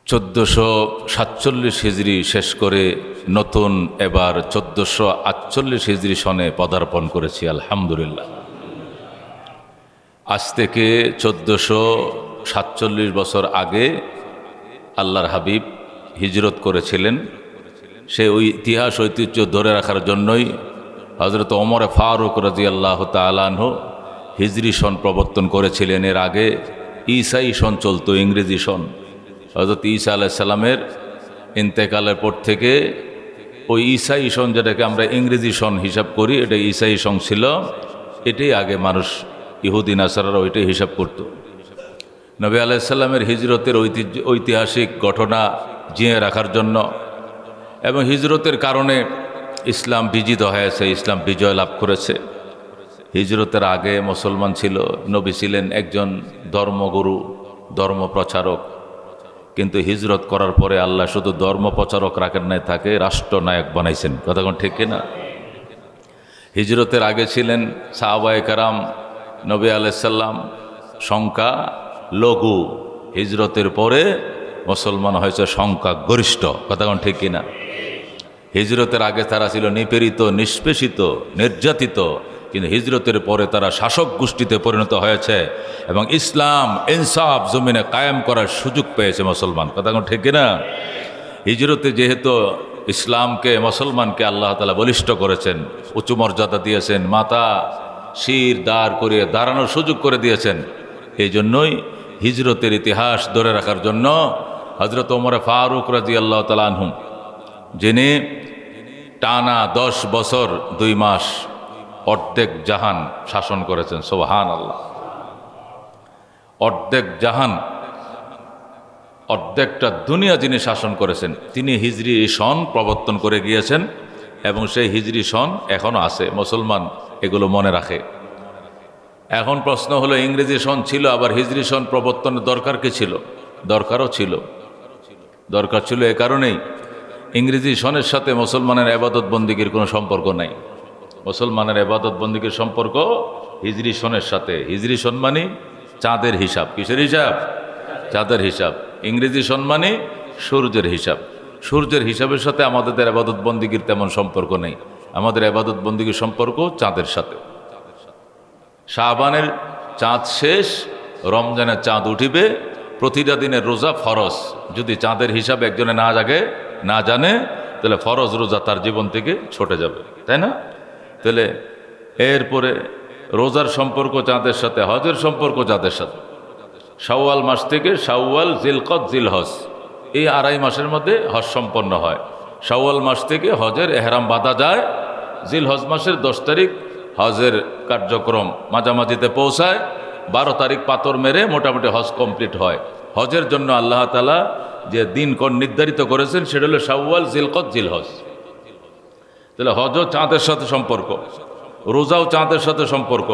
1447 হিজরি শেষ করে নতুন এবার 1448 হিজরি সনে পদার্পণ করেছি আলহামদুলিল্লাহ। আজ থেকে 1447 বছর আগে আল্লাহর হাবিব হিজরত করেছিলেন। সে ওই ইতিহাস ঐতিহ্য ধরে রাখার জন্যই হযরত ওমর ফারুক রাদিয়াল্লাহু তাআলা আনহু হিজরি সন প্রবর্তন করেছিলেন। এর আগে ঈসাই সন চলতো, ইংরেজি সন। হযরত ঈসা আলাইহিস সালামের ইন্তেকালের পর থেকে ওই ঈসাই সন, যেটাকে আমরা ইংরেজি সন হিসাব করি, এটা ঈসাই সন ছিল। এটাই আগে মানুষ ইহুদি নাসারারা ওইটাই হিসাব করত। নবী আলাইহিস সালামের হিজরতের ঐতিহাসিক ঘটনা জিয়ে রাখার জন্য এবং হিজরতের কারণে ইসলাম বিজিত হয়েছে, ইসলাম বিজয় লাভ করেছে। হিজরতের আগে মুসলমান ছিল, নবী ছিলেন একজন ধর্মগুরু, ধর্ম প্রচারক। কিন্তু হিজরত করার পরে আল্লাহ শুধু ধর্ম প্রচারক রাখেন নাই, তাকে রাষ্ট্রনায়ক বানাইছেন। কথা কোন ঠিক কিনা? হিজরতের আগে ছিলেন সাহাবায়ে কেরাম, নবী আলাইহিস সালাম সংখ্যা লঘু। হিজরতের পরে মুসলমান হয়েছে সংখ্যা গরিষ্ঠ। কথা কোন ঠিক কিনা? হিজরতের আগে তারা ছিল নিপীড়িত, নিষ্পেষিত, নির্যাতিত, কিন্তু হিজরতের পরে তারা শাসক গোষ্ঠীতে পরিণত হয়েছে এবং ইসলাম ইনসাফ জমিনে কায়েম করার সুযোগ পেয়েছে মুসলমান। কথা কোন ঠিক কিনা? হিজরতে যেহেতু ইসলামকে, মুসলমানকে আল্লাহ তাআলা বলিষ্ঠ করেছেন, উঁচু মর্যাদা দিয়েছেন, মাথা শির দাঁড় করিয়ে দাঁড়ানোর সুযোগ করে দিয়েছেন, এই জন্যই হিজরতের ইতিহাস ধরে রাখার জন্য হযরত ওমর ফারুক রাদিয়াল্লাহু তাআলা আনহু, যিনি টানা 10 বছর 2 মাস অর্ধেক জাহান শাসন করেছেন। সুবহানাল্লাহ। অর্ধেক জাহান, অর্ধেকটা দুনিয়া যিনি শাসন করেছেন, তিনি হিজরি সন প্রবর্তন করে গিয়েছেন এবং সেই হিজরি সন এখনও আছে। মুসলমান এগুলো মনে রাখে। এখন প্রশ্ন হলো, ইংরেজি সন ছিল, আবার হিজরি সন প্রবর্তনের দরকার কি ছিল? দরকারও ছিল। দরকার ছিল এ কারণেই, ইংরেজি সনের সাথে মুসলমানের ইবাদত বন্দিগির কোনো সম্পর্ক নাই। মুসলমানের ইবাদত বন্দিগির সম্পর্ক হিজরি সনের সাথে। হিজরি সন মানে চাঁদের হিসাব। কিসের হিসাব? চাঁদের হিসাব। ইংরেজি সন মানে সূর্যের হিসাব। সূর্যের হিসাবের সাথে আমাদের ইবাদত বন্দিগির তেমন সম্পর্ক নেই। আমাদের ইবাদত বন্দিগির সম্পর্ক চাঁদের সাথে। শাবানের চাঁদ শেষ, রমজানের চাঁদ উঠিবে, প্রতিটা দিনের রোজা ফরজ। যদি চাঁদের হিসাব একজনে না জানে, তাহলে ফরজ রোজা তার জীবন থেকে ছুটে যাবে, তাই না? তাহলে এরপরে রোজার সম্পর্ক চাঁদের সাথে, হজের সম্পর্ক চাঁদের সাথে। শাওয়াল মাস থেকে শাওয়াল, জিলকদ, জিলহজ, এই 2.5 মাসের মধ্যে হজ সম্পন্ন হয়। শাওয়াল মাস থেকে হজের এহরাম বাঁধা যায়। জিলহজ মাসের 10 তারিখ হজের কার্যক্রম মাঝামাঝিতে পৌঁছায়। 12 তারিখ পাথর মেরে মোটামুটি হজ কমপ্লিট হয়। হজের জন্য আল্লাহ তাআলা যে দিনক্ষণ নির্ধারিত করেছেন, সেটা হলো শাওয়াল, জিলকদ, জিলহজ। তাহলে হজও চাঁদের সাথে সম্পর্ক, রোজাও চাঁদের সাথে সম্পর্ক,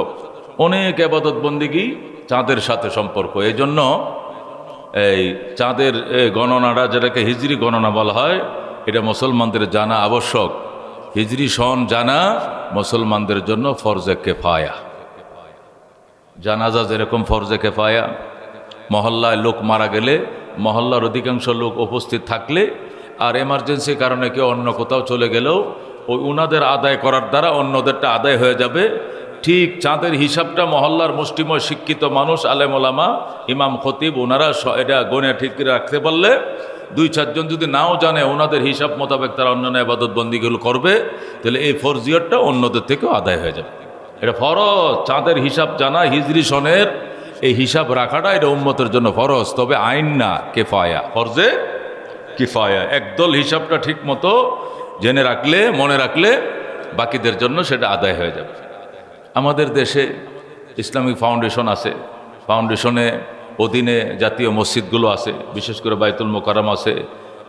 অনেক ইবাদত বন্দিগি চাঁদের সাথে সম্পর্ক। এই জন্য এই চাঁদের গণনাটা, যেটাকে হিজরি গণনা বলা হয়, এটা মুসলমানদের জানা আবশ্যক। হিজরি সন জানা মুসলমানদের জন্য ফরজে কেফায়া। জানাজা যেরকম ফরজে কেফায়া, মহল্লায় লোক মারা গেলে মহল্লার অধিকাংশ লোক উপস্থিত থাকলে, আর এমার্জেন্সি কারণে কেউ অন্য কোথাও চলে গেলেও ওই উনাদের আদায় করার দ্বারা অন্যদেরটা আদায় হয়ে যাবে। ঠিক চাঁদের হিসাবটা মহল্লার মুষ্টিময় শিক্ষিত মানুষ, আলেম ওলামা, ইমাম খতিব, ওনারা এটা গণে ঠিক করে রাখতে পারলে, 2-4 জন যদি নাও জানে, ওনাদের হিসাব মোতাবেক তারা অন্যান্য ইবাদত বন্দিগুলো করবে, তাহলে এই ফরজিয়তটা অন্যদের থেকেও আদায় হয়ে যাবে। এটা ফরজ। চাঁদের হিসাব জানা, হিজরি সনের এই হিসাব রাখাটা, এটা উম্মতের জন্য ফরজ। তবে আইন না, কেফায়া, ফরজে কিফায়া। একদল হিসাবটা ঠিক মতো জেনে রাখলে, মনে রাখলে, বাকিদের জন্য সেটা আদায় হয়ে যাবে। আমাদের দেশে ইসলামিক ফাউন্ডেশন আছে। ফাউন্ডেশনে অধীনে জাতীয় মসজিদগুলো আছে, বিশেষ করে বাইতুল মোকাররম আছে,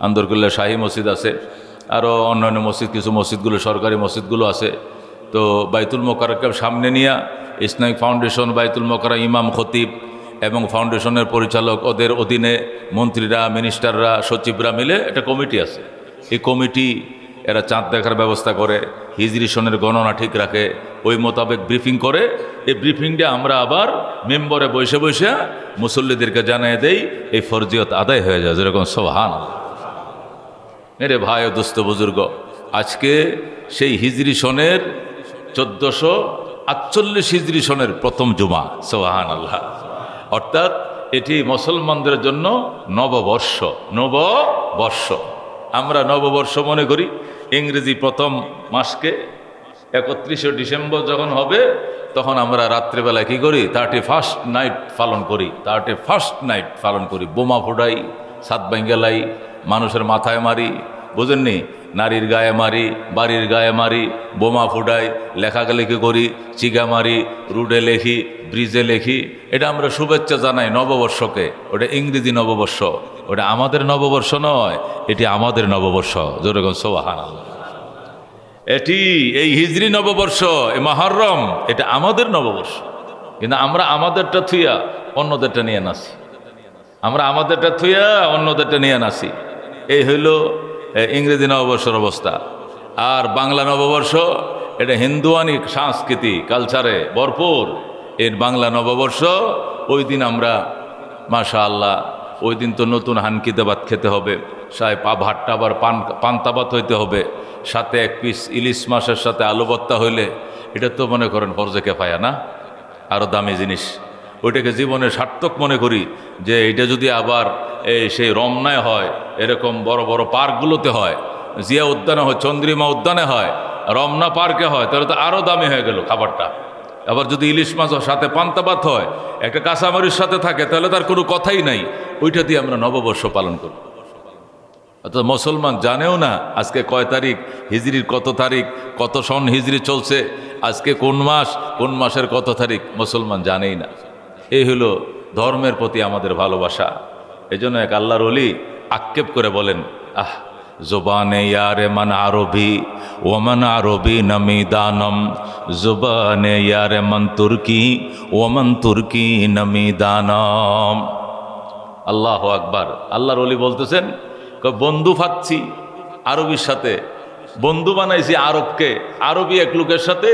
আন্দরকুল্লা শাহী মসজিদ আছে, আরও অন্যান্য মসজিদ, কিছু মসজিদগুলো সরকারি মসজিদগুলো আছে। তো বাইতুল মোকাররমকে সামনে নিয়ে ইসলামিক ফাউন্ডেশন, বাইতুল মোকাররম, ইমাম খতিব এবং ফাউন্ডেশনের পরিচালক, ওদের অধীনে মন্ত্রীরা, মিনিস্টাররা, সচিবরা মিলে একটা কমিটি আছে। এই কমিটি এরা চাঁদ দেখার ব্যবস্থা করে, হিজরি সনের গণনা ঠিক রাখে, ওই মোতাবেক ব্রিফিং করে। এই ব্রিফিংটা আমরা আবার মেম্বরে বসে বসে মুসল্লিদেরকে জানিয়ে দেই, এই ফরজিয়ত আদায় হয়ে যায়। যেরকম সুবহানাল্লাহ। মেরে ভাই ও দোস্ত বুজুর্গ, আজকে সেই হিজরি সনের 1448 হিজরি সনের প্রথম জুমা। সুবহানাল্লাহ। অর্থাৎ এটি মুসলমানদের জন্য নববর্ষ। নববর্ষ আমরা নববর্ষ মনে করি। ইংরেজি প্রথম মাসকে 31শে ডিসেম্বর যখন হবে, তখন আমরা রাত্রেবেলায় কী করি? 31st নাইট পালন করি। 31st নাইট পালন করি, বোমা ফুটাই, সাত বেঙ্গেলাই, মানুষের মাথায় মারি, বুঝেননি? নারীর গায়ে মারি, বাড়ির গায়ে মারি, বোমা ফুটাই, লেখালেখি করি, চিকা মারি, রুডে লেখি, ব্রিজে লেখি। এটা আমরা শুভেচ্ছা জানাই নববর্ষকে। ওটা ইংরেজি নববর্ষ, ওটা আমাদের নববর্ষ নয়, এটি আমাদের নববর্ষ। যেরকম সুবহানাল্লাহ। এটি এই হিজরি নববর্ষ, এই মুহররম, এটা আমাদের নববর্ষ। কিন্তু আমরা আমাদেরটা থুইয়া অন্যদেরটা নিয়ে নাসি। আমরা আমাদেরটা থুইয়া অন্যদেরটা নিয়ে নাসি। এই হইল ইংরেজি নববর্ষের অবস্থা। আর বাংলা নববর্ষ এটা হিন্দুয়ানি সংস্কৃতি কালচারে ভরপুর। এর বাংলা নববর্ষ, ওই দিন আমরা মাশাআল্লাহ, ওই দিন তো নতুন হানকিতে ভাত খেতে হবে, ভাতটা আবার পান্তা ভাত হইতে হবে, সাথে এক পিস ইলিশ মাছের সাথে আলু ভর্তা হইলে এটা তো মনে করেন ফরজে কেফায়া না, আরও দামি জিনিস। ওইটাকে জীবনে সার্থক মনে করি যে এটা যদি আবার সেই রমনায় হয়, এরকম বড় বড় পার্কগুলোতে হয়, জিয়া উদ্যানে হয়, চন্দ্রিমা উদ্যানে হয়, রমনা পার্কে হয়, তাহলে তো আরও দামি হয়ে গেল খাবারটা। আবার যদি ইলিশ মাছ সাথে পান্তা ভাত হয়, একটা কাঁচামরির সাথে থাকে, তাহলে তার কোনো কথাই নাই। ওইটা দিয়ে আমরা নববর্ষ পালন করি। অর্থাৎ মুসলমান জানেও না আজকে কয় তারিখ, হিজরির কত তারিখ, কত সন হিজরি চলছে, আজকে কোন মাস, কোন মাসের কত তারিখ, মুসলমান জানেই না। এই হলো ধর্মের প্রতি আমাদের ভালোবাসা। এই জন্য এক আল্লাহর ওলি আক্ষেপ করে বলেন, জুবানে ইয়ারে মান আরবি ওমান আরবি নামি দানম, জুবানে ইয়ারে মান তুর্কি ওমান তুর্কি নামি দানম। আল্লাহ আকবার। আল্লাহর ওলি বলতেছেন, বন্ধু পাচ্ছি আরবির সাথে, বন্ধু বানাইছি আরবকে, আরবি এক লোকের সাথে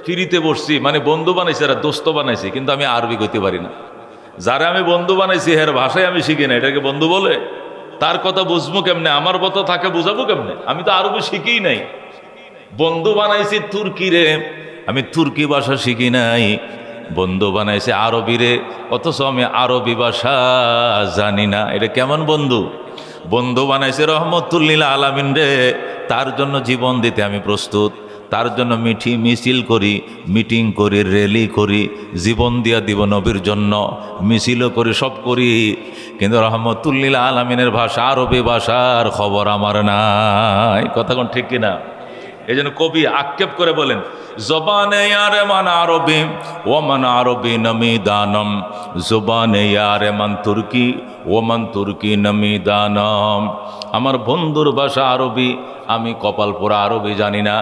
ফিরিতে বসছি, মানে বন্ধু বানাইছি, এরা দোস্ত বানাইছি, কিন্তু আমি আরবি কইতে পারি না। যারা আমি বন্ধু বানাইছি হের ভাষায় আমি শিখি না, এটাকে বন্ধু বলে? তার কথা বুঝবো কেমনে? আমার কথা তাকে বুঝাবো কেমনে? আমি তো আরবি শিখি নাই। বন্ধু বানাইছি তুর্কি রে, আমি তুর্কি ভাষা শিখি নাই। বন্ধু বানাইছে আরবি রে, অথচ আমি আরবি ভাষা জানি না। এটা কেমন বন্ধু? বন্ধু বানাইছে রহমতুল্লিল আলামিন রে, তার জন্য জীবন দিতে আমি প্রস্তুত, তার জন্য মিছিল করি, মিটিং করি, র্যালি করি, জীবন দিয়া দিব নবীর জন্য, মিছিলও করি, সব করি, কিন্তু রহমতুল্লিল আলামিনের ভাষা, আরবি ভাষার খবর আমার নাই। কথা কোন ঠিক কিনা? এই জন্য কবি আক্ষেপ করে বলেন, জবানে ইয়ারে মান আরবি ওমান আরবি নামি দানম, জবানে ইয়ারে মান তুর্কি ওমান তুর্কি নামি দানম। আমার বন্ধুর ভাষা আরবি, আমি কপালপোড়া আরবি জানি না।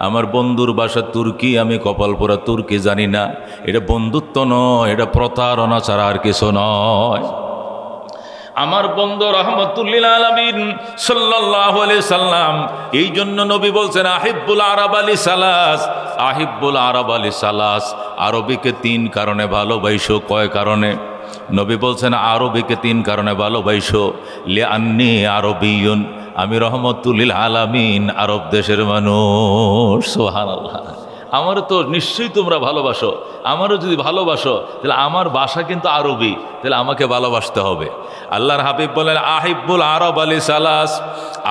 আমার বন্ধুর ভাষা তুর্কি, আমি কপালপোড়া তুর্কি জানি না। এটা বন্ধুত্ব নয়, এটা প্রতারণা ছাড়া আর কিছু নয়। আমার বন্ধু রহমতুল্লিল আলামিন সাল্লাল্লাহু আলাইহি সাল্লাম, এই জন্য নবী বলছেন, আহিব্বুল আরব আলী সালাস, আহিব্বুল আরব আলী সালাস, আরবিকে 3 কারণে ভালোবাসো। কয় কারণে? নবী বলছেন আরবিকে 3 কারণে ভালোবাসো। লিআন্নী আরবিয়ুন, আমি রহমতুল্লিল আলামিন, আরব দেশের মানুষ। সুবহানাল্লাহ। আমারও তো নিশ্চয়ই তোমরা ভালোবাসো। আমারও যদি ভালোবাসো, তাহলে আমার ভাষা কিন্তু আরবি, তাহলে আমাকে ভালোবাসতে হবে। আল্লাহর হাবিব বলেন, আহিব্বুল আরব আলী সালাস,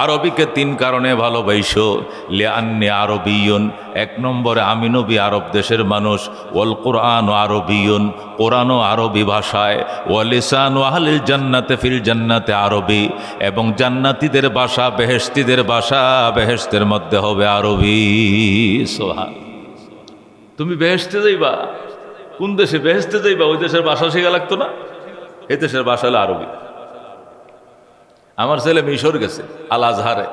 আরবিকে 3 কারণে ভালোবাসো। লিআন্নী আরবিয়ুন, 1 নম্বরে আমি নবী আরব দেশের মানুষ। ওয়াল কুরআন আরবিয়ুন, কোরআনও আরবি ভাষায়। ওয়া লিসানু আহলিল জান্নাতে ফিল জান্নাতে আরবি, এবং জান্নাতীদের ভাষা, বেহেশতীদের ভাষা, বেহেশতের মধ্যে হবে আরবি। সুবহান। তুমি বেহেশতে যাইবা, কোন দেশে বেহেশতে যাইবা, ওই দেশের ভাষা শেখা লাগতো না? এই দেশের ভাষা হলো আরবি। আমার ছেলে মিশর গেছে, আল আজহারে,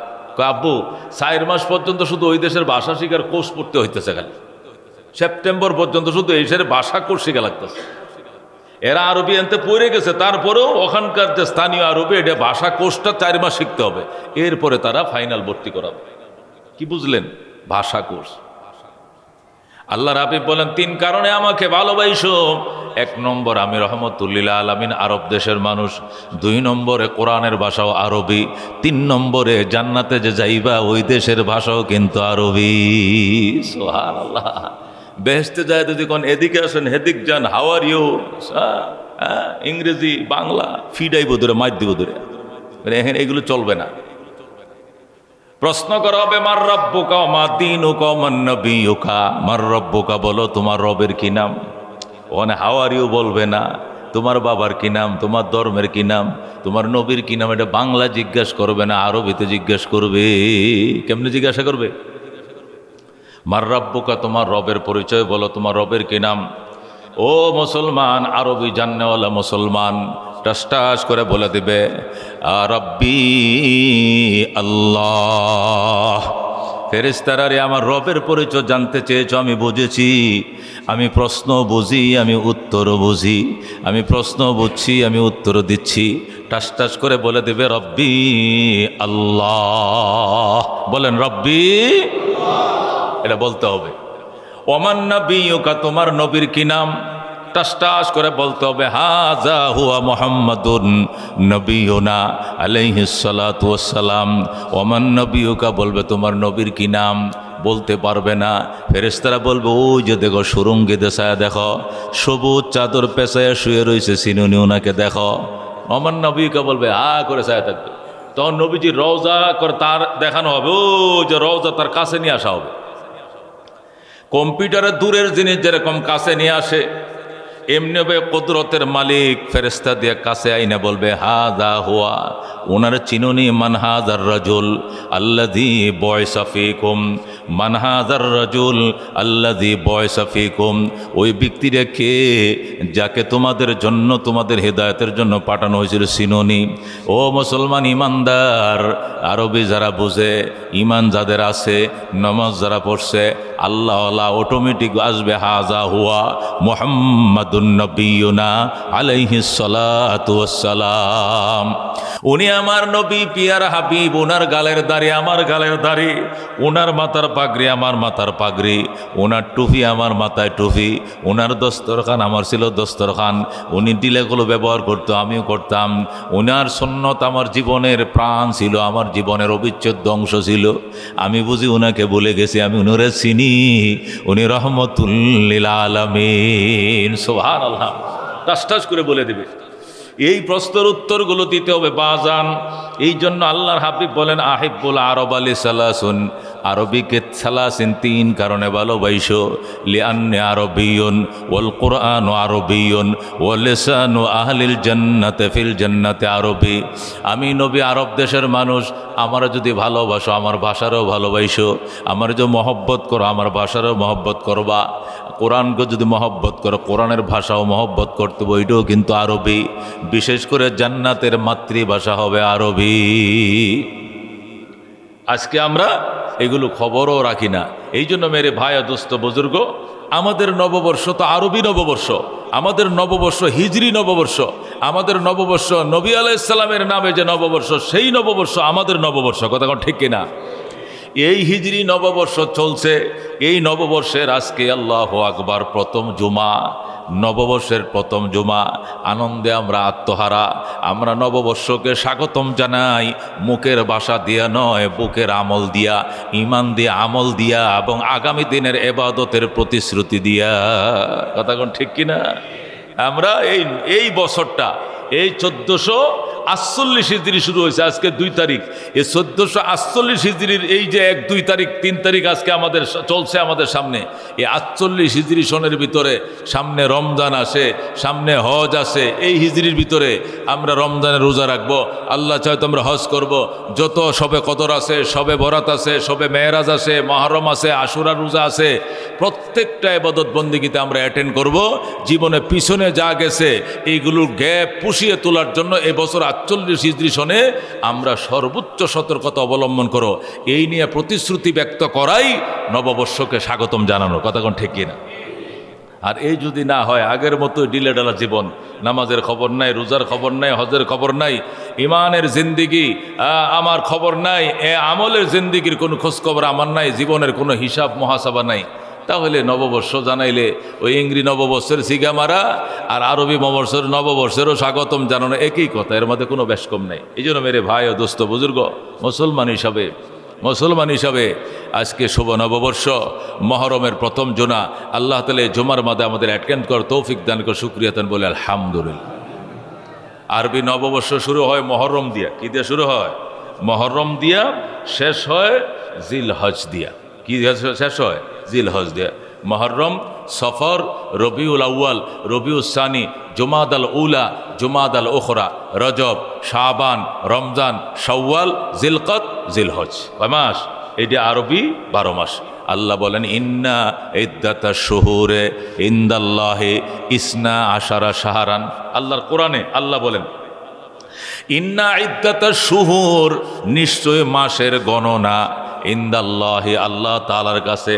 আব্বু 4 মাস পর্যন্ত শুধু ওই দেশের ভাষা শিখার কোর্স পড়তে হইতেছে, খালি সেপ্টেম্বর পর্যন্ত শুধু এই দেশের ভাষা কোর্স শেখা লাগতেছে। এরা আরবি আনতে পড়ে গেছে, তারপরেও ওখানকার যে স্থানীয় আরবি, এটা ভাষা কোর্সটা 4 মাস শিখতে হবে, এরপরে তারা ফাইনাল ভর্তি করাবে। কি বুঝলেন? ভাষা কোর্স। আল্লাহর হাবিব বলেন 3 কারণে আমাকে ভালোবাসো। 1 নম্বর, আমি রহমতুল্লিল আলামিন, আরব দেশের মানুষ। 2 নম্বরে কোরআনের ভাষাও আরবি। 3 নম্বরে জান্নাতে যে যাইবা ওই দেশের ভাষাও কিন্তু আরবি। সুবহানাল্লাহ। বেহেশতে যায় যদি কোন এদিকে আসেন হেদিক যান, হাউ আর ইউ, ইংরেজি বাংলা ফিডাইব ধরে মার দিব ধরে, এখানে এগুলো চলবে না। প্রশ্ন করা হবে মার রব্বুকা মা দীনুকা মান নবিয়ুকা। মার রব্বুকা বলো তোমার রবের কি নাম। ওখানে হাউ আর ইউ বলবে না। তোমার বাবার কি নাম, তোমার ধর্মের কি নাম, তোমার নবীর কি নাম, এটা বাংলা জিজ্ঞাসা করবে না, আরবিতে জিজ্ঞাসা করবে। কেমনে জিজ্ঞাসা করবে? মার রব্বুকা, তোমার রবের পরিচয় বলো, তোমার রবের কি নাম। ও মুসলমান, আরবি জাননেওয়ালা মুসলমান টাস টাস করে বলে দিবে রব্বি আল্লাহ। ফেরেশতারা, রে আমার রবের পরিচয় জানতে চেয়েছ, আমি বুঝেছি। আমি প্রশ্ন বুঝি, আমি উত্তরও বুঝি। আমি প্রশ্ন বুঝছি, আমি উত্তর দিচ্ছি। টাস টাস করে বলে দেবে রব্বি আল্লাহ। বলেন রব্বি, এটা বলতে হবে। ওমান নবিয়ুকা, তোমার নবীর কি নাম। টাস টাস করে বলতে হবে হাযা হুয়া মুহাম্মাদুন নবিয়ুনা আলাইহিস সালাতু ওয়াস সালাম। ওমান নবিয়ুকা বলবে তোমার নবীর কি নাম, বলতে পারবে না। ফেরেশতারা বলবে ওই যে দেখো সুরঙ্গে দেশায় দেখো, সবুজ চাদর পেঁচায় শুয়ে রয়েছে, সিনুনি ওনাকে দেখো। ওমান নবিয়ুকা বলবে করে ছায়া থাকবে। তখন নবীজি রওজা করে তার দেখানো হবে, ও যে রওজা তার কাছে নিয়ে আসা হবে। কম্পিউটারে দূরের জিনিস যেরকম কাছে নিয়ে আসে, এমনি কুদরতের মালিক ফেরেশতা দিয়ে কাছে আইনা বলবে হাযা হুয়া, ওনার চিনুনি মান হাযার রাজুল আল্লাযী বুইসা ফীকুম। মান হাযার রাজুল আল্লাযী বুইসা ফীকুম, ওই ব্যক্তিরা কে যাকে তোমাদের জন্য, তোমাদের হেদায়েতের জন্য পাঠানো হয়েছিল, চিনুনি। ও মুসলমান ইমানদার, আরবি যারা বুঝে, ইমান যাদের আছে, নামাজ যারা পড়ছে, আল্লাহ অটোমেটিক আসবে হাযা হুয়া মুহাম্মাদুন নবিয়ুনা আলাইহিস সালাতু ওয়াস সালাম। উনি আমার নবী, পিয়ার হাবিব। ওনার গালের দাড়ি আমার গালের দাড়ি, ওনার মাথার পাগড়ি আমার মাথার পাগড়ি, ওনার টুপি আমার মাথায় টুপি, ওনার দস্তরখান আমার ছিল দস্তরখান। উনি ডিলেগুলো ব্যবহার করতো, আমিও করতাম। ওনার সুন্নত আমার জীবনের প্রাণ ছিল, আমার জীবনের অবিচ্ছেদ্য অংশ ছিল। আমি বুঝি ওনাকে ভুলে গেছি, আমি উনারে চিনি। উনি রহমতুল্লিল আলামিন। সুবহানাল্লাহ। টাস টাস করে বলে দেবে। এই প্রশ্নের উত্তরগুলো দিতে হবে বাজান। এই জন্য আল্লাহর হাবিব বলেন আহিব্বুল আরব আলী সালাসুন, আরবিকে সালাসিন 3 কারণে ভালোবাসো। লিআন্নি আরবিয়ুন ওয়াল কুরআনু আরবিয়ুন ওয়া লিসানু আহলিল জান্নাতি ফিল জান্নাতি আরবি। আমি নবী আরব দেশের মানুষ, আমার যদি ভালোবাসো আমার ভাষারও ভালোবাসো। আমার যে মহব্বত করো আমার ভাষারও মহব্বত করবা। কোরআনকে যদি মহব্বত করো কোরআনের ভাষাও মহব্বত করতে হবে, ওইটাও কিন্তু আরবি। বিশেষ করে জান্নাতের মাতৃভাষা হবে আরবি। আজকে আমরা এগুলো খবরও রাখি না। এই জন্য মেরে ভাই দোস্ত বুজুর্গ, আমাদের নববর্ষ তো আরবি নববর্ষ, আমাদের নববর্ষ হিজরি নববর্ষ, আমাদের নববর্ষ নবী আলাইহিস সালামের নামে যে নববর্ষ, সেই নববর্ষ আমাদের নববর্ষ। কথা কোন ঠিক কিনা? এই হিজরি নববর্ষ চলছে। এই নববর্ষের আজকে আল্লাহু আকবার প্রথম জুমা, নববর্ষের প্রথম জুমা। আনন্দে আমরা আত্মহারা। আমরা নববর্ষকে স্বাগতম জানাই, মুখের ভাষা দিয়া নয়, বুকের আমল দিয়া, ইমান দিয়া, আমল দিয়া, এবং আগামী দিনের এবাদতের প্রতিশ্রুতি দিয়া। কথা কোন ঠিক কিনা? আমরা এই বছরটা, এই 1448 হিজরি শুরু হয়েছে, আজকে 2 তারিখ। এই 1448 হিজরির এই যে 1, 2 তারিখ, 3 তারিখ আজকে আমাদের চলছে আমাদের সামনে। এই 48 হিজরি সনের ভিতরে সামনে রমজান আসে, সামনে হজ আসে। এই হিজরির ভিতরে আমরা রমজানের রোজা রাখবো, আল্লাহ চায় তো আমরা হজ করব। যত সবে কদর আছে, সবে বরাত আছে, সবে মেরাজ আছে, মহরম আছে, আশুরা রোজা আছে, প্রত্যেকটা ইবাদত বন্দেগীতে আমরা অ্যাটেন্ড করব। জীবনে পিছনে যা গেছে এইগুলোর গ্যাপ পুষিয়ে তোলার জন্য এবছর 48 হিজরি সনে আমরা সর্বোচ্চ সতর্কতা অবলম্বন করো, এই নিয়ে প্রতিশ্রুতি ব্যক্ত করাই নববর্ষকে স্বাগতম জানানো। কথা কোন ঠিক কিনা? আর এই যদি না হয় আগের মতোই ডিলেডালা জীবন, নামাজের খবর নাই, রোজার খবর নাই, হজের খবর নাই, ইমানের জিন্দিগি আমার খবর নাই, আমলের জিন্দিগির কোনো খোঁজখবর আমার নাই, জীবনের কোনো হিসাব মহাসাবা নাই, তাহলে নববর্ষ জানাইলে ওই ইংরি নববর্ষের সিগা মারা আর আরবি নববর্ষেরও স্বাগতম জানানো একই কথা, এর মধ্যে কোনো বেশকম নেই। এই জন্য মেরে ভাই ও দোস্ত বুজুর্গ, মুসলমান হিসাবে আজকে শুভ নববর্ষ মহরমের প্রথম জুমা, আল্লাহ তাআলা এই জুমার মধ্যে আমাদের অ্যাটেন্ড কর তৌফিক দান কর, শুকরিয়া দান বলে আলহামদুলিল্লাহ। আরবি নববর্ষ শুরু হয় মহরম দিয়া। কি দিয়ে শুরু হয়? মহরম দিয়া, শেষ হয় জিলহজ দিয়া। কি দিয়া শেষ হয়? জিলহজ দিয়া। মহরম, সফর, রবিউল আউয়াল, রবিউল সানি, জুমাদাল উলা, জুমাদাল উখরা, রজব, শাবান, রমজান, শাওয়াল, জিলকদ, জিলহজ। কয় মাস? এটি আরবি 12 মাস। আল্লাহ বলেন ইন্না ইদ্দাতাশ শুহুরে ইনদাল্লাহি ইসনা আশারা শাহরান। আল্লাহর কোরআনে আল্লাহ বলেন ইন্না ইদ্দাতাশ শুহুর, নিশ্চয় মাসের গণনা, ইনদাল্লাহি আল্লাহ তাআলার কাছে,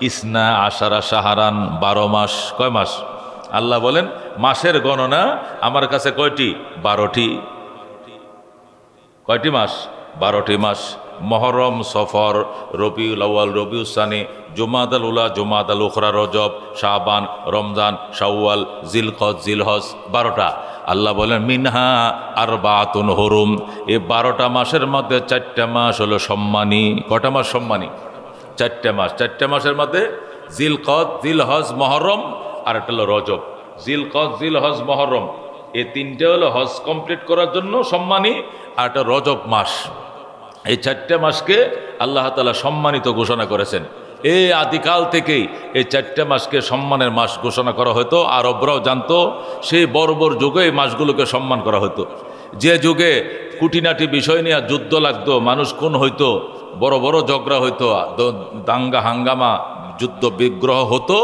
ইসনা আশারা শাহরান 12 মাস। কয় মাস? আল্লাহ বলেন মাসের গণনা আমার কাছে কয়টি? 12টি। কয়টি মাস? 12টি মাস। মহরম, সফর, রবিউল আউয়াল, রবিউল সানি, জুমাদাল উলা, জুমাদাল উখরা, রজব, শাবান, রমজান, শাওয়াল, জিলকদ, জিলহজ, 12টা। আল্লাহ বলেন মিনহা আরবাতুন হুরুম, এই 12টা মাসের মধ্যে 4টা মাস হলো সম্মানী। কটা মাস সম্মানী? 4টা মাস। 4টা মাসের মধ্যে জিলকদ, জিলহজ, মহরম, আর একটা হলো রজব। জিলকদ, জিলহজ, মহরম, এই 3টে হলো হজ কমপ্লিট করার জন্য সম্মানী, আর একটা রজব মাস। এই 4টে মাসকে আল্লাহ তাআলা সম্মানিত ঘোষণা করেছেন। এই আদিকাল থেকেই এই 4টে মাসকে সম্মানের মাস ঘোষণা করা হতো। আরবরাও জানতো, সেই বর্বর যুগে এই মাসগুলোকে সম্মান করা হতো। যে যুগে কুটিনাটি বিষয় নিয়ে যুদ্ধ লাগতো, মানুষ খুন হইতো, বড় বড় ঝগড়া হইতো, দাঙ্গা হাঙ্গামা, যুদ্ধ বিগ্রহ হতো,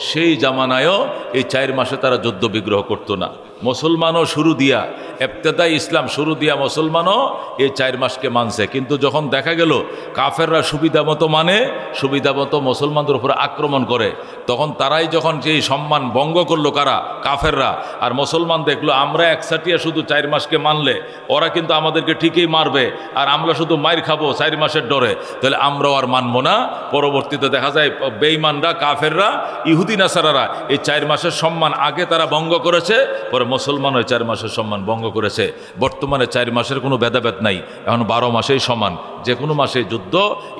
সেই জামানায়ও এই 4 মাসে তারা যুদ্ধ বিগ্রহ করতো না। মুসলমানও শুরু দিয়া, ইবতেদাই ইসলাম শুরু দিয়া মুসলমানও এই 4 মাসকে মানছে। কিন্তু যখন দেখা গেল কাফেররা সুবিধা মতো মানে, সুবিধা মতো মুসলমানদের উপরে আক্রমণ করে, তখন তারাই যখন যেই সম্মান ভঙ্গ করলো, কারা? কাফেররা। আর মুসলমান দেখলো আমরা একসাটিয়া শুধু 4 মাসকে মানলে ওরা কিন্তু আমাদেরকে ঠিকই মারবে, আর আমরা শুধু মাইর খাবো 4 মাসের ডরে, তাহলে আমরাও আর মানবো না। পরবর্তীতে দেখা যায় বেঈমানরা, কাফেররা, ইহুদি নাসারারা এই 4 মাসের সম্মান আগে তারা ভঙ্গ করেছে, পরে মুসলমানও 4 মাসের সম্মান ভঙ্গ করেছে। বর্তমানে 4 মাসের কোনো ভেদাভেদ নাই, এখন 12 মাসেই সমান। যে কোনো মাসে যুদ্ধ,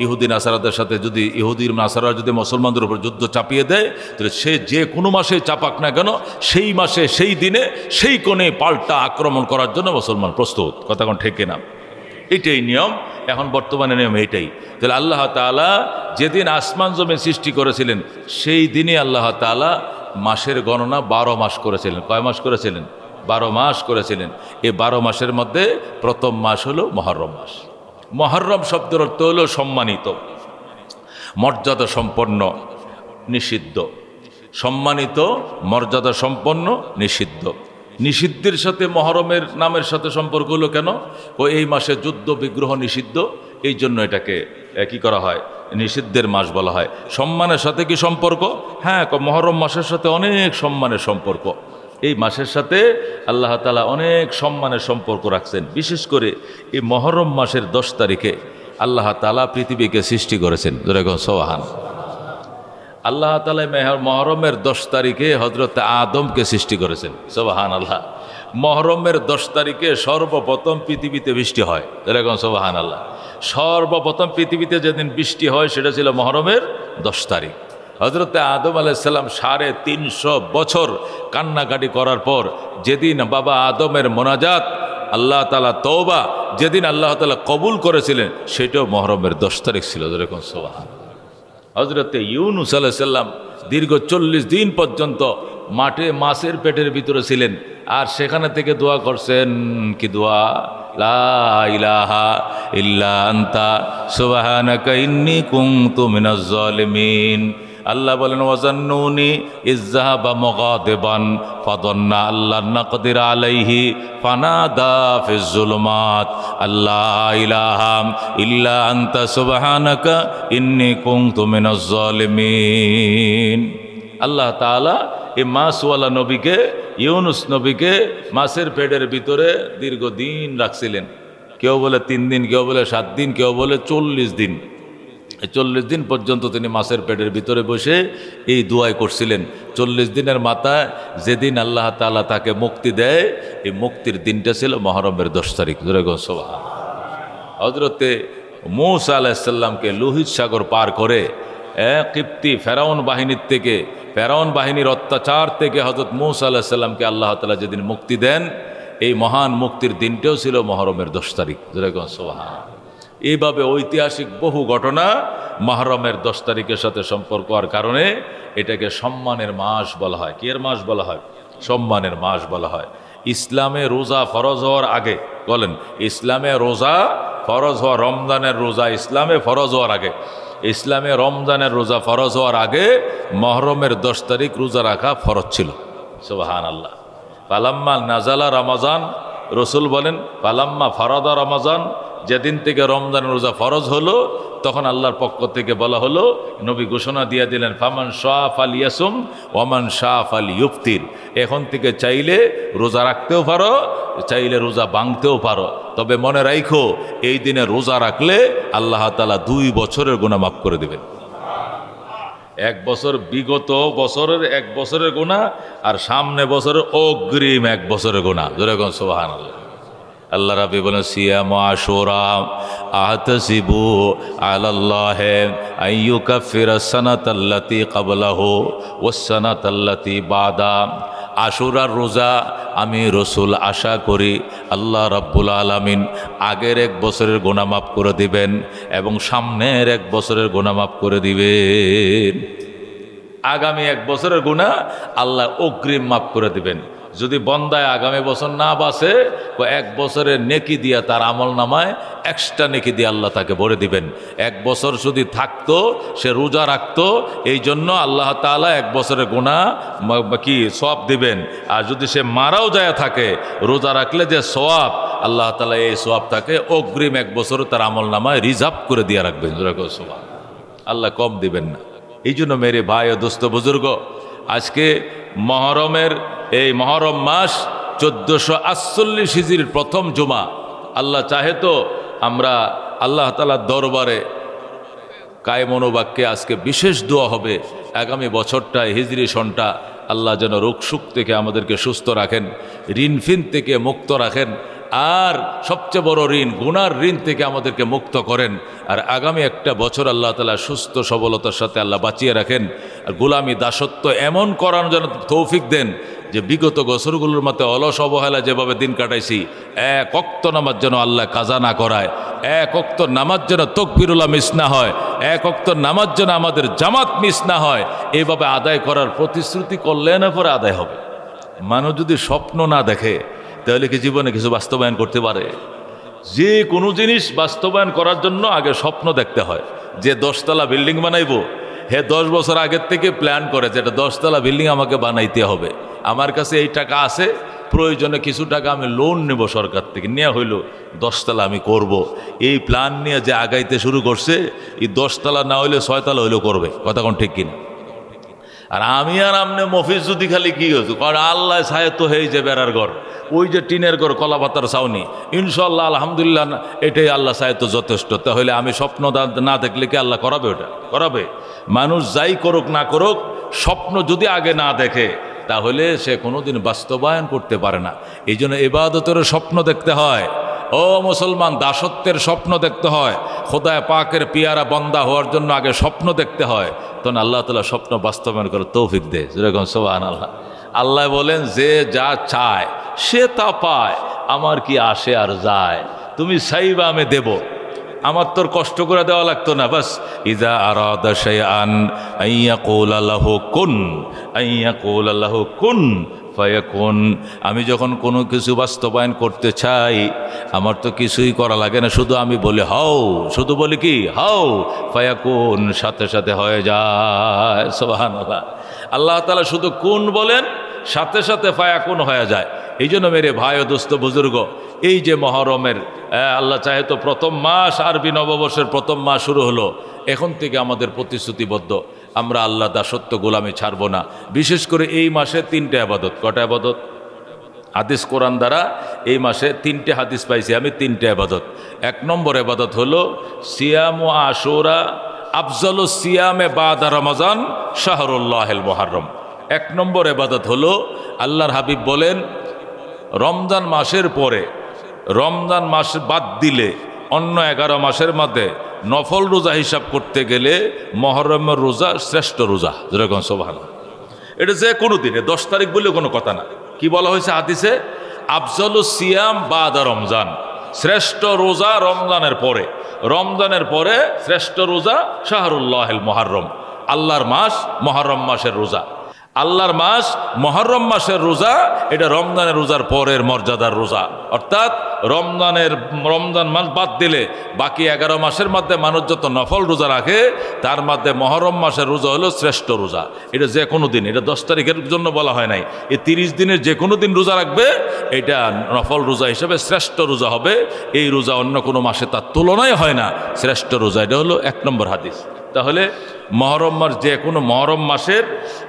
ইহুদি নাসারাদের সাথে যদি ইহুদির নাসারা যদি মুসলমানদের উপর যুদ্ধ চাপিয়ে দেয়, তাহলে সে যে কোনো মাসে চাপাক না কেন, সেই মাসে, সেই দিনে, সেই কোণে পাল্টা আক্রমণ করার জন্য মুসলমান প্রস্তুত। কথা কোন ঠিক না? এটাই নিয়ম, এখন বর্তমানে নিয়ম এইটাই। তাহলে আল্লাহ তাআলা যেদিন আসমান জমিন সৃষ্টি করেছিলেন, সেই দিনই আল্লাহ তাআলা মাসের গণনা 12 মাস করেছিলেন। কয় মাস করেছিলেন? 12 মাস করেছিলেন। এই 12 মাসের মধ্যে প্রথম মাস হলো মহরম মাস। মহরম শব্দের অর্থ হলো সম্মানিত, মর্যাদা সম্পন্ন, নিষিদ্ধ। সম্মানিত, মর্যাদা সম্পন্ন, নিষিদ্ধ। নিষিদ্ধের সাথে মহরমের নামের সাথে সম্পর্ক হলো কেন? এই মাসে যুদ্ধ বিগ্রহ নিষিদ্ধ, এই জন্য এটাকে কি করা হয়? নিষিদ্ধের মাস বলা হয়। সম্মানের সাথে কি সম্পর্ক? হ্যাঁ, মহরম মাসের সাথে অনেক সম্মানের সম্পর্ক। এই মাসের সাথে আল্লাহ তাআলা অনেক সম্মানের সম্পর্ক রাখছেন। বিশেষ করে এই মহরম মাসের 10 তারিখে আল্লাহ তাআলা পৃথিবীকে সৃষ্টি করেছেন। যেরকম সোহান আল্লাহ তাআলা মহরমের 10 তারিখে হযরত আদমকে সৃষ্টি করেছেন। সুবহানাল্লাহ। মহরমের 10 তারিখে সর্বপ্রথম পৃথিবীতে বৃষ্টি হয়। যেরকম সুবহানাল্লাহ। সর্বপ্রথম পৃথিবীতে যেদিন বৃষ্টি হয় সেটা ছিল মহরমের 10 তারিখ। হযরত আদম আলাইহিস সালাম 350 বছর কান্নাকাটি করার পর যেদিন বাবা আদমের মোনাজাত, আল্লাহ তাআলা তওবা, যেদিন আল্লাহ তাআলা কবুল করেছিলেন, সেটাও মহরমের 10 তারিখ ছিল। যেরকম সুবহান। হযরতে ইউনূস আলাইহিস সালাম দীর্ঘ 40 দিন পর্যন্ত মাঠে মাছের পেটের ভিতরে ছিলেন, আর সেখানে থেকে দোয়া করছেন। কি দোয়া? লা ইলাহা ইল্লা আনতা সুবহানাকা ইন্নী কুনতু মিনাজ জালিমিন। আল্লাহ বলেন ওয়াজান্নুনি ইযহাবা মুগাদিবান ফাদন্না আল্লা নাকদির আলাইহি ফানাদা ফিজ যুলুমাত আল্লা ইলাহা ইল্লা আনতা সুবহানাকা ইন্নী কুনতু মিনাজ জালিমিন। আল্লাহ তাআলা এই মাছওয়ালা নবীকে, ইউনুস নবীকে মাছের পেটের ভিতরে দীর্ঘদিন রাখছিলেন। কেউ বলে 3 দিন, কেউ বলে 7 দিন, কেউ বলে 40 দিন। এই 40 দিন পর্যন্ত তিনি মাছের পেটের ভিতরে বসে এই দুয়াই করছিলেন। 40 দিনের মাথায় যেদিন আল্লাহ তাআলা তাকে মুক্তি দেয়, এই মুক্তির দিনটা ছিল মুহররমের 10 তারিখ। সুবহানাল্লাহ। হযরতে মূসা আলাইহিস সালামকে লোহিত সাগর পার করে কিপ্তি ফেরাউন বাহিনীর থেকে, ফেরাউন বাহিনীর অত্যাচার থেকে হযরত মূসা আলাইহিস সালামকে আল্লাহ তাআলা যেদিন মুক্তি দেন, এই মহান মুক্তির দিনটাও ছিল মুহররমের 10 তারিখ। সুবহানাল্লাহ। এইভাবে ঐতিহাসিক বহু ঘটনা মুহররমের 10 তারিখের সাথে সম্পর্ক হওয়ার কারণে এটাকে সম্মানের মাস বলা হয়। কি এর মাস বলা হয়? সম্মানের মাস বলা হয়। ইসলামে রোজা ফরজ হওয়ার আগে, বলেন, ইসলামে রোজা ফরজ হওয়া, রমজানের রোজা ইসলামে ফরজ হওয়ার আগে, ইসলামে রমজানের রোজা ফরজ হওয়ার আগে মুহররমের 10 তারিখ রোজা রাখা ফরজ ছিল। সুবহানাল্লাহ। পালাম্মা নাজালা রমজান, রসুল বলেন পালাম্মা ফারাদা রমজান, যেদিন থেকে রমজানের রোজা ফরজ হলো তখন আল্লাহর পক্ষ থেকে বলা হলো, নবী ঘোষণা দিয়ে দিলেন, ফামান শাআ ফালইয়াসুম ওয়ামান শাআ ফালইউফতির। এখন থেকে চাইলে রোজা রাখতেও পারো, চাইলে রোজা ভাঙতেও পারো, তবে মনে রাখো এই দিনে রোজা রাখলে আল্লাহ তাআলা 2 বছরের গুনাহ মাফ করে দেবেন। 1 বছর বিগত বছরের 1 বছরের গুনাহ, আর সামনে বছরের অগ্রিম 1 বছরের গুনাহ। যেরকম সুবহানাল্লাহ। আল্লাহ রাব্বি বলেন, সিয়াম আশুরা আহতাসিবু আলাল্লাহি আইয়ুকাফিরা সানাতাল্লাতী ক্বাবলাহু ওয়াস সানাতাল্লাতী বাদা। আশুরার রোজা আমি রসুল আশা করি আল্লাহ রাব্বুল আলামিন আগের 1 বছরের গুনাহ মাফ করে দিবেন এবং সামনের 1 বছরের গুনাহ মাফ করে দিবেন। আগামী 1 বছরের গুনাহ আল্লাহ অগ্রিম মাফ করে দিবেন। যদি বন্দায় আগামী বছর না বাঁচে, 1 বছরের নেকি দিয়া তার আমল নামায় এক্সট্রা নেকি দিয়ে আল্লাহ তাকে ভরে দিবেন। 1 বছর যদি থাকতো, সে রোজা রাখতো, এই জন্য আল্লাহ তাআলা 1 বছরের গুনাহ কি সওয়াব দিবেন। আর যদি সে মারাও যায় থাকে, রোজা রাখলে যে সওয়াব, আল্লাহ তাআলা এই সওয়াব তাকে অগ্রিম 1 বছর তার আমল নামায় রিজার্ভ করে দিয়ে রাখবেন। আল্লাহ কম দিবেন না। এই জন্য মেরে ভাই ও দোস্ত বুজুর্গ, আজকে মুহররমের এই মুহররম মাস 1448 হিজরির প্রথম জুমা। আল্লাহ চাহে তো আমরা আল্লাহ তাআলার দরবারে কায়মনোবাক্যে আজকে বিশেষ দোয়া হবে, আগামী বছরটা হিজরি সনটা আল্লাহ যেন রোগ সুখ থেকে আমাদেরকে সুস্থ রাখেন, ঋণফিন থেকে মুক্ত রাখেন, আর সবচেয়ে বড় ঋণ, গুনার ঋণ থেকে আমাদেরকে মুক্ত করেন। আর আগামী একটা বছর আল্লাহ তাআলা সুস্থ সবলতার সাথে আল্লাহ বাঁচিয়ে রাখেন। আর গোলামি দাসত্ব এমন করার যেন তৌফিক দেন যে বিগত বছরগুলোর মতো অলস অবহেলা যেভাবে দিন কাটাইছি, 1 ওয়াক্ত নামাজ যেন আল্লাহ কাজা না করায়, 1 ওয়াক্ত নামাজ যেন তাকবীরুল্লাহ মিস না হয়, 1 ওয়াক্ত নামাজ যেন আমাদের জামাত মিস না হয়, এইভাবে আদায় করার প্রতিশ্রুতি করলে না পরে আদায় হবে। মানুষ যদি স্বপ্ন না দেখে তাহলে কি জীবনে কিছু বাস্তবায়ন করতে পারে? যে কোনো জিনিস বাস্তবায়ন করার জন্য আগে স্বপ্ন দেখতে হয়। যে 10 তলা বিল্ডিং বানাইবো, হে 10 বছর আগের থেকে প্ল্যান করে যে এটা 10 তলা বিল্ডিং আমাকে বানাইতে হবে, আমার কাছে এই টাকা আছে, প্রয়োজনে কিছু টাকা আমি লোন নেব সরকার থেকে, নেওয়া হইল 10 তলা আমি করব। এই প্ল্যান নিয়ে যে আগাইতে শুরু করছে, এই 10 তলা না হইলে 6 তলা হইলেও করবে। কথা কোন ঠিক কিনা? আর আমি আর আমনে মফিজ যদি খালি কি হতো, কারণ আল্লাহ সাহেব তো হয়ে যে বেড়ার ঘর, ওই যে টিনের ঘর, কলা পাতার ছাউনি, ইনশাল্লাহ আলহামদুলিল্লাহ এটাই আল্লাহ সাহেব তো যথেষ্ট। তাহলে আমি স্বপ্ন না দেখলে কি আল্লাহ করাবে? ওটা করাবে। মানুষ যাই করুক না করুক, স্বপ্ন যদি আগে না দেখে তাহলে সে কোনোদিন বাস্তবায়ন করতে পারে না। এই জন্য ইবাদতের স্বপ্ন দেখতে হয়। ও মুসলমান, দাসত্বের স্বপ্ন দেখতে হয়। খোদায় পাকের পিয়ারা বন্দা হওয়ার জন্য আগে স্বপ্ন দেখতে হয়, তখন আল্লাহ তাআলা স্বপ্ন বাস্তবায়ন করে তৌফিক দেয়। যেরকম সুবহানাল্লাহ। আল্লাহ বলেন, যে যা চায় সে তা পায়, আমার কি আসে আর যায়? তুমি চাইবা আমি দেব, আমার তোর কষ্ট করে দেওয়া লাগতো না। বাস ইজা আরাদা শাইআন আইয়াকুলা লাহু কুন, আইয়াকুলা লাহু কুন ফায়াকুন। আমি যখন কোনো কিছু বাস্তবায়ন করতে চাই, আমার তো কিছুই করা লাগে না, শুধু আমি বলি হাও, শুধু বলি কি হাও, ফায়াকুন, সাথে সাথে হয়ে যায়। সুবহানাল্লাহ। আল্লাহ তাআলা শুধু কুন বলেন, সাথে সাথে ফায়াকুন হয়ে যায়। এই জন্য মেরে ভাই ও দোস্ত বুজুর্গ, এই যে মুহররমের আল্লাহ চাহে তো প্রথম মাস, আরবি নববর্ষের প্রথম মাস শুরু হলো, এখন থেকে আমাদের প্রতিশ্রুতিবদ্ধ আমরা আল্লাহ দাসত্ব গোলামি ছাড়ব না। বিশেষ করে এই মাসে 3টে আবাদত। কটা আবাদত? হাদিস কোরআন দ্বারা এই মাসে 3টে হাদিস পাইছি আমি, 3টে আবাদত। 1 নম্বর আবাদত হলো সিয়াম ও আশুরা আফজালু সিয়ামে বাদা রমজান শাহরুল্লাহিল মুহাররম। 1 নম্বর আবাদত হলো আল্লাহর হাবিব বলেন রমজান মাসের পরে, রমজান মাস বাদ দিলে অন্য 11 মাসের মধ্যে নফল রোজা হিসাব করতে গেলে মুহররমের রোজা শ্রেষ্ঠ রোজা। যেরকম সুবহানাল্লাহ। এটা যে কোনো দিনে 10 তারিখ বলে কোনো কথা না। কি বলা হয়েছে হাদিসে? আফজালু সিয়াম বাদা রমজান, শ্রেষ্ঠ রোজা রমজানের পরে, রমজানের পরে শ্রেষ্ঠ রোজা শাহরুল্লাহিল মুহাররম, আল্লাহর মাস মুহররম মাসের রোজা। আল্লাহর মাস মুহররম মাসের রোজা এটা রমজানের রোজার পরের মর্যাদার রোজা। অর্থাৎ রমজান মাস বাদ দিলে বাকি 11 মাসের মধ্যে মানুষ যত নফল রোজা রাখে তার মধ্যে মুহররম মাসের রোজা হলো শ্রেষ্ঠ রোজা। এটা যে কোনো দিন, এটা 10 তারিখের জন্য বলা হয় নাই। এই 30 দিনের যে কোনো দিন রোজা রাখবে এটা নফল রোজা হিসেবে শ্রেষ্ঠ রোজা হবে। এই রোজা অন্য কোনো মাসে তার তুলনায় হয় না, শ্রেষ্ঠ রোজা। এটা হলো 1 নম্বর হাদিস। তাহলে মুহররম মাস, যে কোনো মুহররম মাসের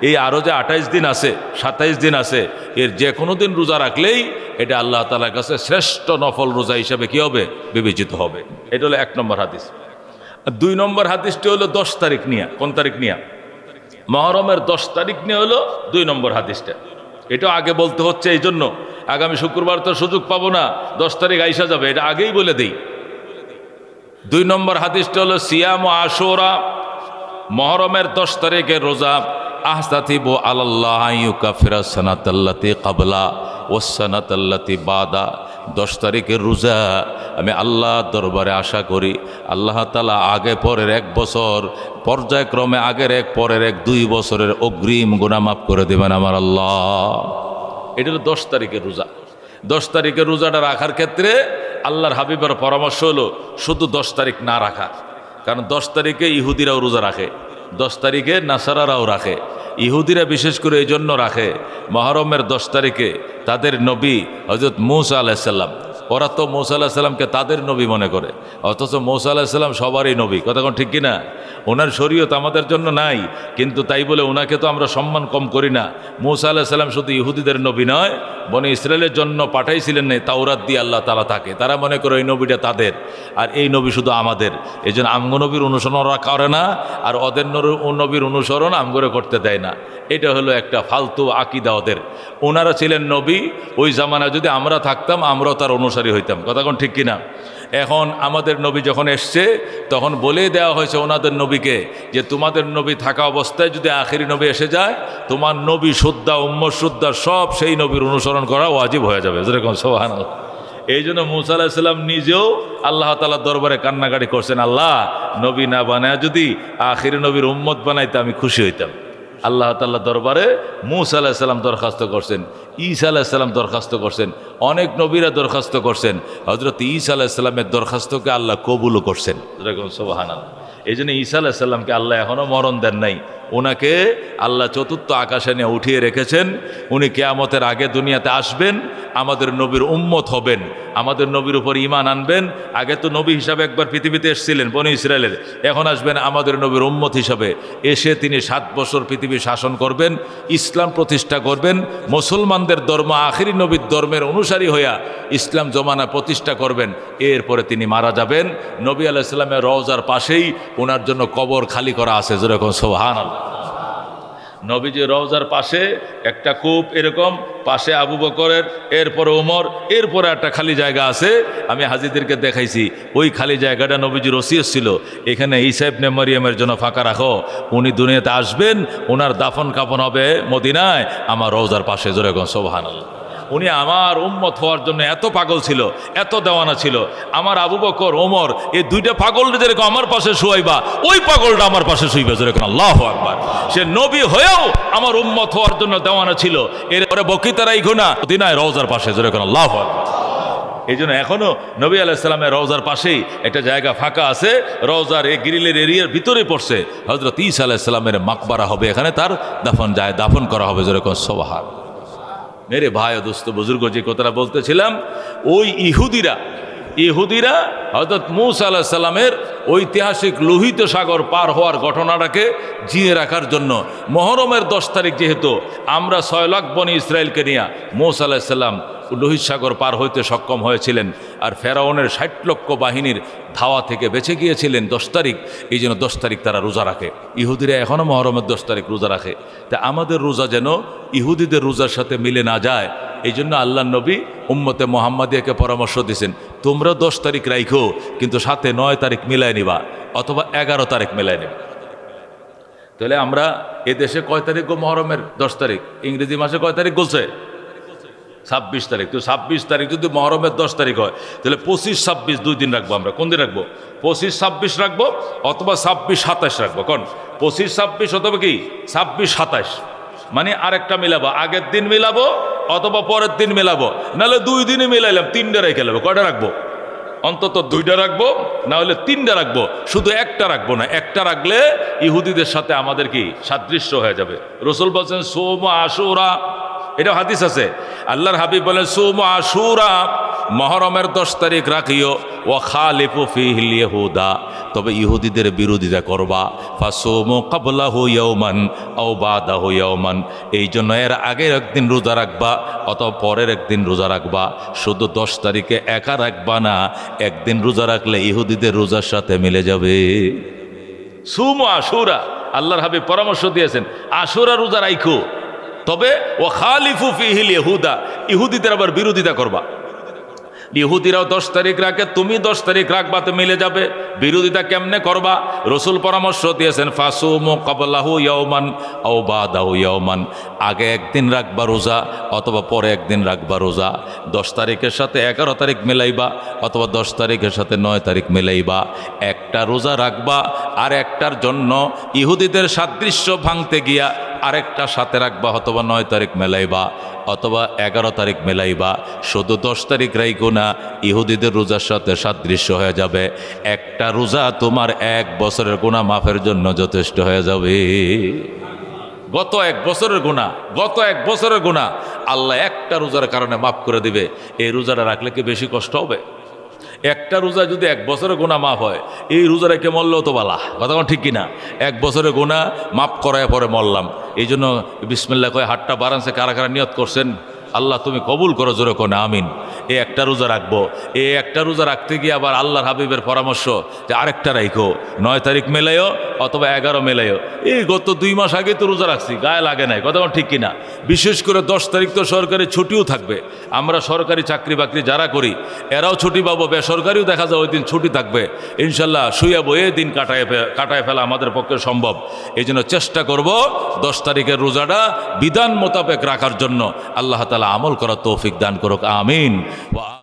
এই আরও যে 28 দিন আছে, 27 দিন আছে, এর যে কোনো দিন রোজা রাখলেই এটা আল্লাহ তাআলার কাছে শ্রেষ্ঠ নফল রোজা হিসাবে কি হবে? বিবেচিত হবে। এটা হলো 1 নম্বর হাদিস। 2 নম্বর হাদিসটি হলো 10 তারিখ নিয়ে। কোন তারিখ নিয়ে? মুহররমের 10 তারিখ নিয়ে হলো 2 নম্বর হাদিসটা। এটা আগে বলতে হচ্ছে এই জন্য, আগামী শুক্রবার তো সুযোগ পাবো না, 10 তারিখ আইসা যাবে, এটা আগেই বলে দেই। 2 নম্বর হাদিসটা হলো সিয়াম ও আশুরা, মুহররমের 10 তারিখের রোজা। আহতাতিবু আলাল্লাহ ইউকাফিরা সানাতাল্লাতি ক্বাবলা ওয়াস সানাতাল্লাতি বাদা। 10 তারিখের রোজা আমি আল্লাহ দরবারে আশা করি আল্লাহ তাআলা আগে পরের 1 বছর পর্যায়ক্রমে আগের 1 পরের 1 2 বছরের অগ্রিম গুনাহ মাফ করে দেবেন আমার আল্লাহ। এটা হলো 10 তারিখের রোজা। 10 তারিখের রোজাটা রাখার ক্ষেত্রে আল্লাহর হাবিবের পরামর্শ হলো শুধু 10 তারিখ না রাখা। কারণ 10 তারিখে ইহুদিরাও রোজা রাখে, 10 তারিখে নাসারারাও রাখে। ইহুদিরা বিশেষ করে এই জন্য রাখে, মুহররমের 10 তারিখে তাদের নবী হযরত মূসা আলাইহিস সালাম, ওরা তো মূসা আলাইহিস সালামকে তাদের নবী মনে করে, অথচ মূসা আলাইহিস সালাম সবারই নবী। কথা কোন ঠিক কিনা? ওনার শরীয়ত আমাদের জন্য নাই, কিন্তু তাই বলে ওনাকে তো আমরা সম্মান কম করি না। মূসা আলাইহিস সালাম শুধু ইহুদিদের নবী নয়, বনি ইসরায়েলের জন্য পাঠাইছিলেন না, তাওরাত দিয়ে আল্লাহ তাআলা তাকে। তারা মনে করে এই নবীটা তাদের, আর এই নবী শুধু আমাদের। এই জন্য আমগো নবীর অনুসরণ ওরা করে না, আর ওদের নবীর অনুসরণ আমগরে করতে দেয় না। এটা হলো একটা ফালতু আকিদা ওদের। ওনারা ছিলেন নবী, ওই জামানায় যদি আমরা থাকতাম আমরাও তার অনুসারী হইতাম। কথা কোন ঠিক কিনা? এখন আমাদের নবী যখন এসছে তখন বলে দেওয়া হয়েছে ওনাদের নবীকে যে তোমাদের নবী থাকা অবস্থায় যদি আখেরি নবী এসে যায়, তোমার নবী শুদ্ধা উম্মত শুদ্ধা সব সেই নবীর অনুসরণ করা ওয়াজিব হয়ে যাবে। যেরকম সুবহানাল্লাহ। এই জন্য মূসা আলাইহিস সালাম নিজেও আল্লাহ তাআলার দরবারে কান্নাকাটি করছেন, আল্লাহ নবী না বানায় যদি আখেরি নবীর উম্মত বানাইতে আমি খুশি হইতাম। আল্লাহ তাআলার দরবারে মূসা আলাইহিস সালাম দরখাস্ত করছেন, ঈসা আলাইহিস সালাম দরখাস্ত করছেন, অনেক নবীরা দরখাস্ত করছেন। হযরত ঈসা আলাইহিস সালামের দরখাস্তকে আল্লাহ কবুলও করছেন। যেরকম সুবহানাল্লাহ। এই জন্য ঈসা আলাইহিস সালামকে আল্লাহ এখনও মরণ দেন নাই। ওনাকে আল্লাহ চতুর্থ আকাশে নিয়ে উঠিয়ে রেখেছেন। উনি কিয়ামতের আগে দুনিয়াতে আসবেন, আমাদের নবীর উম্মত হবেন, আমাদের নবীর উপর ঈমান আনবেন। আগে তো নবী হিসাবে একবার পৃথিবীতে এসেছিলেন বনি ইসরায়েলের, এখন আসবেন আমাদের নবীর উম্মত হিসাবে। এসে তিনি 7 বছর পৃথিবী শাসন করবেন, ইসলাম প্রতিষ্ঠা করবেন, মুসলমানদের ধর্ম আখেরি নবীর ধর্মের অনুসারী হইয়া ইসলাম জমানা প্রতিষ্ঠা করবেন। এরপরে তিনি মারা যাবেন। নবী আলাইহিস সালামের রওজার পাশেই ওনার জন্য কবর খালি করা আছে। যেরকম সুবহানাল্লাহ। নবীজির রওজার পাশে একটা কূপ, এরকম পাশে আবু বকরের, এরপরে ওমর, এরপরে একটা খালি জায়গা আছে। আমি হাজীদেরকে দেখাইছি, ওই খালি জায়গাটা নবীজির ওসিয়ত ছিল, এখানে ঈসা ইবনে মারইয়ামের জন্য ফাঁকা রাখো। উনি দুনিয়াতে আসবেন, ওনার দাফন কাফন হবে মদিনায় আমার রওজার পাশে। যেরকম সুবহানাল্লাহ। উনি আমার উম্মত হওয়ার জন্য এত পাগল ছিল, এত দেওয়ানা ছিল। আমার আবু বকর ওমর এই 2টা পাগল যেরকম আমার পাশে শুয়াইবা, ওই পাগলটা আমার পাশে শুইবে। যেরকম আল্লাহু আকবার। সে নবী হয়েও আমার উম্মত হওয়ার জন্য দেওয়ানা ছিল। এরপরে বকিতারাই ঘোনা মদিনায় রওজার পাশে। যেরকম আল্লাহু আকবার। এই জন্য এখনো নবী আলাইহিস সালামের রওজার পাশেই একটা জায়গা ফাঁকা আছে, রওজার এই গ্রিলের এরিয়ার ভিতরে পড়ছে। হযরত ঈসা আলাইহিস সালামের মাকবারা হবে, এখানে তার দাফন করা হবে। যেরকম সুবহানাল্লাহ। মেরে ভাই ও দোস্ত বুজুর্গ, যে কথাটা বলতেছিলাম, ওই ইহুদিরা ইহুদিরা হযরত মূসা আলাইহিস সালামের ঐতিহাসিক লোহিত সাগর পার হওয়ার ঘটনাটাকে জিয়ে রাখার জন্য মুহররমের 10 তারিখ যেহেতু আমরা 6 লাখ বনি ইসরায়েলকে নিয়ে মূসা আলাইহিস সালাম লোহিত সাগর পার হইতে সক্ষম হয়েছিলেন, আর ফেরাউনের 60 লক্ষ বাহিনীর ধাওয়া থেকে বেঁচে গিয়েছিলেন 10 তারিখ। এই জন্য 10 তারিখ তারা রোজা রাখে। ইহুদিরা এখনও মুহররমের 10 তারিখ রোজা রাখে। তা আমাদের রোজা যেন ইহুদিদের রোজার সাথে মিলে না যায়, এই জন্য আল্লাহ নবী উম্মতে মুহাম্মাদিয়াকে পরামর্শ দিয়েছেন, তোমরা 10 তারিখ রাখো, কিন্তু সাথে 9 তারিখ মিলাই নিবা অথবা 11 তারিখ মিলাই নেবা। তাহলে আমরা এদেশে কয় তারিখ গো মুহররমের 10 তারিখ? ইংরেজি মাসে কয় তারিখ বলছে? 26 তারিখ। তো 26 তারিখ যদি মুহররমের 10 তারিখ হয়, তাহলে 25-26 2 দিন রাখবো। আমরা কোন দিন রাখবো? 25-26 রাখবো অথবা 26-27 রাখবো। কোন 25-26 অথবা কি 26-27, মানে আরেকটা মিলাবো, আগের দিন মিলাবো অথবা পরের দিন মিলাবো, নাহলে 2 দিনই মিলাইলাম, 3টা রেখে নেবো। কয়টা রাখবো? অন্তত 2টা রাখবো, না হলে 3টা রাখবো, শুধু একটা রাখবো না। একটা রাখলে ইহুদিদের সাথে আমাদের কি সাদৃশ্য হয়ে যাবে। রাসূল বলেন সোম আশুরা, এটা হাদিস আছে। আল্লাহর হাবিব বলেন সোম আশুরা, মুহররমের 10 তারিখ রাখিও, ওয়া খালিফু ফিহিল ইহুদা, তবে ইহুদিদের বিরোধিতা করবা। ফাসুমু ক্বাবলাহু ইয়াওমান আও বাদাহু ইয়াওমান, এই জন্য এর আগের একদিন রোজা রাখবা অথবা পরের একদিন রোজা রাখবা। শুধু 10 তারিখে একা রাখবা না, একদিন রোজা রাখলে ইহুদিদের রোজার সাথে মিলে যাবে। সুমু আশুরা, আল্লাহর হাবিব পরামর্শ দিয়েছেন আশুরা রোজা রাখো, তবে ও খালিফু ফিহিল ইহুদা, ইহুদিদের আবার বিরোধিতা করবা। ইহুদিরাও 10 তারিখ রাখে, তুমি 10 তারিখ রাখবা, তো মিলে যাবে। বিরোধিতা কেমনে করবা? রসুল পরামর্শ দিয়েছেন ফাসুমু ক্বাবলাহু ইয়াওমান আও বাদাহু ইয়াওমান, আগে একদিন রাখবা রোজা অথবা পরে একদিন রাখবা রোজা। 10 তারিখের সাথে 11 তারিখ মিলাইবা অথবা 10 তারিখের সাথে 9 তারিখ মিলাইবা। একটা রোজা রাখবা, আর একটার জন্য ইহুদিদের সাদৃশ্য ভাঙতে গিয়া আরেকটা সাথে রাখবা অথবা 9 তারিখ মেলাইবা অথবা 11 তারিখ মেলাইবা। শুধু 10 তারিখ রাইখো না, ইহুদিদের রোজার সাথে সাদৃশ্য হয়ে যাবে। একটা রোজা তোমার 1 বছরের গুনাহ মাফের জন্য যথেষ্ট হয়ে যাবে। গত 1 বছরের গুনাহ আল্লাহ একটা রোজার কারণে মাফ করে দিবে। এই রোজাটা রাখলে কি বেশি কষ্ট হবে? একটা রোজা যদি 1 বছরের গুনাহ মাফ হয়, এই রোজা রেখে মরলেও তো বালা, কথা ঠিক কিনা? 1 বছরের গুনাহ মাফ করায় পরে মরলাম। এই জন্য বিসমিল্লাহ কয়ে হাতটা বাড়ানছে, কারা কারা নিয়ত করছেন আল্লাহ তুমি কবুল করো, জোরে কোনে আমিন। এই একটা রোজা রাখবো। এই একটা রোজা রাখতে গিয়ে আবার আল্লাহর হাবিবের পরামর্শ যে আরেকটা রাখো, 9 তারিখ মেলাইও অথবা 11 মেলাইও। এই গত 2 মাস আগে তো রোজা রাখছি, গায়ে লাগে নাই, কথা ঠিক কিনা? বিশেষ করে 10 তারিখ তো সরকারি ছুটিও থাকবে। আমরা সরকারি চাকরি বাকরি যারা করি এরাও ছুটি পাবো, বেসরকারিও দেখা যায় ওই দিন ছুটি থাকবে। ইনশাল্লাহ শুয়ে বয়ে দিন কাটায় ফেলা আমাদের পক্ষে সম্ভব। এই জন্য চেষ্টা করব 10 তারিখের রোজাটা বিধান মোতাবেক রাখার জন্য। আল্লাহ তাআলা আমল করার তৌফিক দান করুক, আমিন।